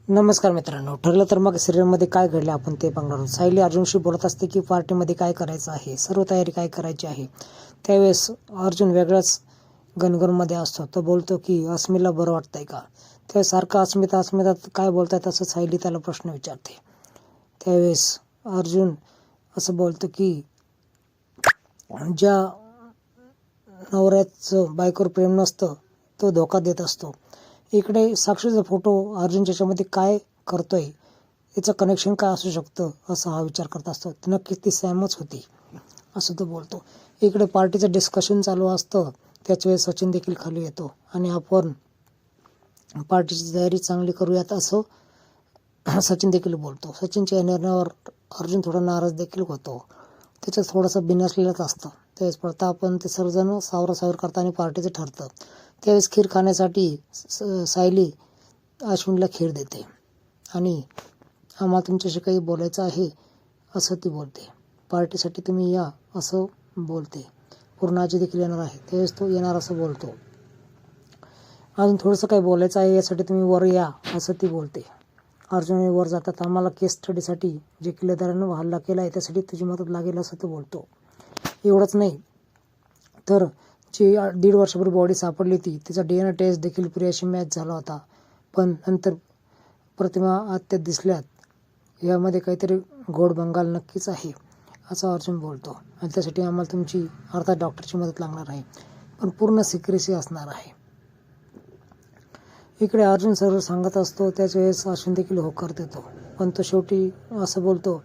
नमस्कार मित्रांनो, ठरलं तर मग सिरियलमध्ये काय घडले आपण ते बघणार आहोत. सायली अर्जुनशी बोलत असते की पार्टीमध्ये काय करायचं आहे, सर्व तयारी काय करायची आहे. त्यावेळेस अर्जुन वेगळ्याच गणगणमध्ये असतो. तो बोलतो की अस्मिला बरं वाटतंय का. त्यावेळेस सारखं अस्मिता अस्मिता काय बोलतायत असं सायली त्याला प्रश्न विचारते. त्यावेळेस अर्जुन असं बोलतो की ज्या नवऱ्याचं बायकोवर प्रेम नसतं तो धोका देत असतो. इकडे साक्षीचा फोटो अर्जुन त्याच्यामध्ये काय करतोय, याचं कनेक्शन काय असू शकतं असं हा विचार करत असतो. नक्कीच ती सॅमच होती असं तो बोलतो. इकडे पार्टीचं डिस्कशन चालू असतं. त्याच वेळेस सचिन देखील खाली येतो आणि आपण पार्टीची तयारी चांगली करूयात असं सचिन देखील बोलतो. सचिनच्या निर्णयावर अर्जुन थोडा नाराज देखील होतो. त्याच्यात थोडंसं बिनसलेलंच असतं. त्यावेळेस प्रताप पण ते सर्वजण सावरासावर करताना पार्टीचं ठरतं. त्यावेळेस खीर खाण्यासाठी सायली अश्विनला खीर देते आणि आम्हाला तुमच्याशी काही बोलायचं आहे असं ती बोलते. पार्टीसाठी तुम्ही या असं बोलते. पूर्णाजी देखील येणार आहे. त्यावेळेस तो येणार असं बोलतो. अजून थोडंसं काही बोलायचं आहे, यासाठी तुम्ही वर या असं ती बोलते. अर्जुन वर जातात. आम्हाला केस स्टडीसाठी जे किल्लेदारानं हल्ला केला आहे त्यासाठी तुझी मदत लागेल असं तो बोलतो. एवढंच नाही तर जी 1.5 वर्षापूर्वी बॉडी सापडली होती तिचा DNA टेस्ट देखील प्रियाशी मॅच झाला होता. पण नंतर प्रतिमा आत्यात दिसल्यात. यामध्ये काहीतरी घोड बंगाल नक्कीच आहे असं अर्जुन बोलतो. आणि त्यासाठी आम्हाला तुमची अर्थात डॉक्टरची मदत लागणार आहे, पण पूर्ण सिक्रेसी असणार आहे. इकडे अर्जुन सर्व सांगत असतो. त्याच वेळेस अश्विन देखील होकार देतो. पण तो शेवटी असं बोलतो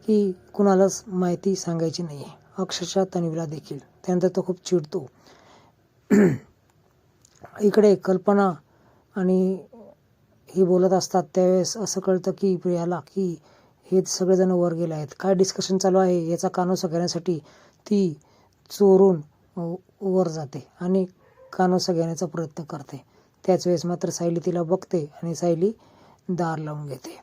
की कुणालाच माहिती सांगायची नाही, अक्षरशः तन्वीला देखील. त्यानंतर तो खूप चिडतो. इकडे कल्पना आणि ही बोलत असतात. त्यावेळेस असं कळतं की प्रियाला की हे सगळेजण वर गेले आहेत. काय डिस्कशन चालू आहे याचा कानोसा घेण्यासाठी ती चोरून वर जाते आणि कानोसा घेण्याचा प्रयत्न करते. त्याच वेळेस मात्र सायली तिला बघते आणि सायली दार लावून घेते.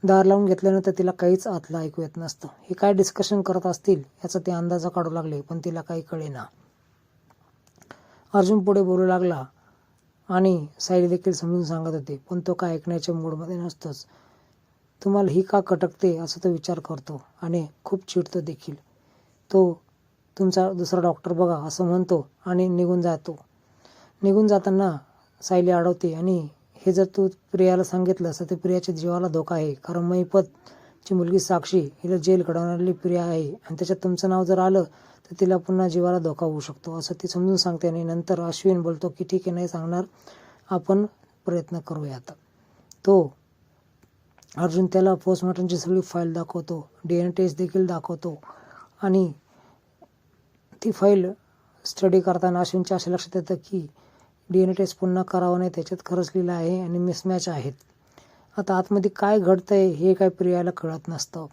दार लावून घेतल्यानंतर तिला काहीच आतलं ऐकू येत नसतं. हे काय डिस्कशन करत असतील याचा ते अंदाजा काढू लागले, पण तिला काही कळेना. अर्जुन पुढे बोलू लागला आणि सायली देखील समजून सांगत होते, पण तो काय ऐकण्याच्या मूडमध्ये नसतोच. तुम्हाला ही का खटकते असं तो विचार करतो आणि खूप चिडतो देखील. तो तुमचा दुसरा डॉक्टर बघा असं म्हणतो आणि निघून जातो. निघून जाताना सायली अडवते आणि हे जर तू प्रियाला सांगितलंस तर प्रियाच्या जीवाला धोका आहे. कारण महिपतची मुलगी साक्षी हिला जेल घडवणारी प्रिया आहे आणि त्याच्यात तुमचं नाव जर आलं तर तिला पुन्हा जीवाला धोका होऊ शकतो असं ती समजून सांगते. आणि नंतर अश्विन बोलतो की ठीक आहे, नाही सांगणार, आपण प्रयत्न करूयात. तो अर्जुन त्याला पोस्टमॉर्टमची सगळी फाईल दाखवतो, DNA टेस्ट देखील दाखवतो आणि ती फाईल स्टडी करताना अश्विनच्या असे लक्षात येतं की DNA टेस्ट पुन्हा करावं नाही, त्याच्यात खरंच लिहिलं आहे आणि मिसमॅच आहेत. आता आतमध्ये काय घडतंय हे काय प्रियाला कळत नसतं.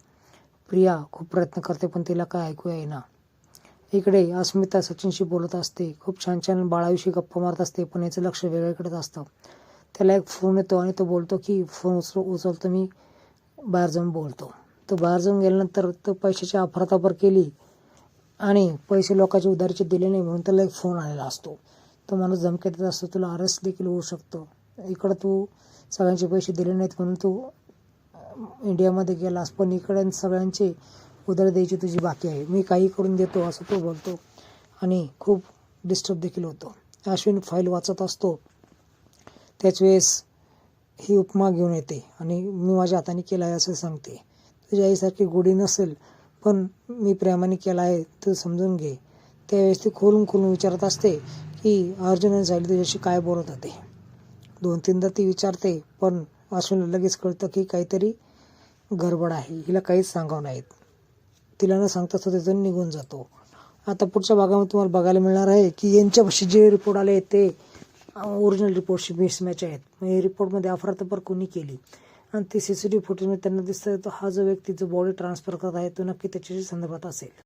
प्रिया खूप प्रयत्न करते पण तिला काय ऐकू येईना. इकडे अस्मिता सचिनशी बोलत असते. खूप छान छान बाळाविषयी गप्पा मारत असते, पण याचं लक्ष वेगळीकडेच असतं. त्याला एक फोन येतो आणि तो बोलतो की फोन उचलतो मी, बाहेर जाऊन बोलतो. तो बाहेर जाऊन गेल्यानंतर तो पैशाची अफरातफर केली आणि पैसे लोकांचे उधारीचे दिले नाही म्हणून त्याला एक फोन आलेला असतो. तो माणूस धमकी देत असतो, तुला अरेस्ट देखील होऊ शकतो. इकडं तू सगळ्यांचे पैसे दिले नाहीत म्हणून तू इंडियामध्ये गेलास, पण इकडे सगळ्यांचे उधार द्यायची तुझी बाकी आहे, मी काही करून देतो असं तो बोलतो आणि खूप डिस्टर्ब देखील होतो. अश्विन फाईल वाचत असतो. त्याच वेळेस ही उपमा घेऊन येते आणि मी माझ्या हाताने केला आहे असं सांगते. तुझ्या आईसारखी गोडी नसेल पण मी प्रेमाने केला आहे, तू समजून घे. त्यावेळेस ती खोलून खोलून विचारत असते की अर्जुन आणि सायली तुझ्याशी काय बोलत होते. 2-3दा ती विचारते पण अश्विनला लगेच कळतं की काहीतरी गडबड आहे, हिला काहीच सांगावं नाहीत. तिला न सांगताच तो तिथून निघून जातो. आता पुढच्या भागामध्ये तुम्हाला बघायला मिळणार आहे की यांच्यापाशी जे रिपोर्ट आले ते ओरिजिनल रिपोर्टशी मिसमॅच आहेत. मग हे रिपोर्टमध्ये अफरातफर कोणी केली आणि ते CCTV फुटेजमध्ये त्यांना दिसतं, तो हा जो व्यक्ती जो बॉडी ट्रान्सफर करत आहे तो नक्की त्याच्याशी संदर्भात असेल.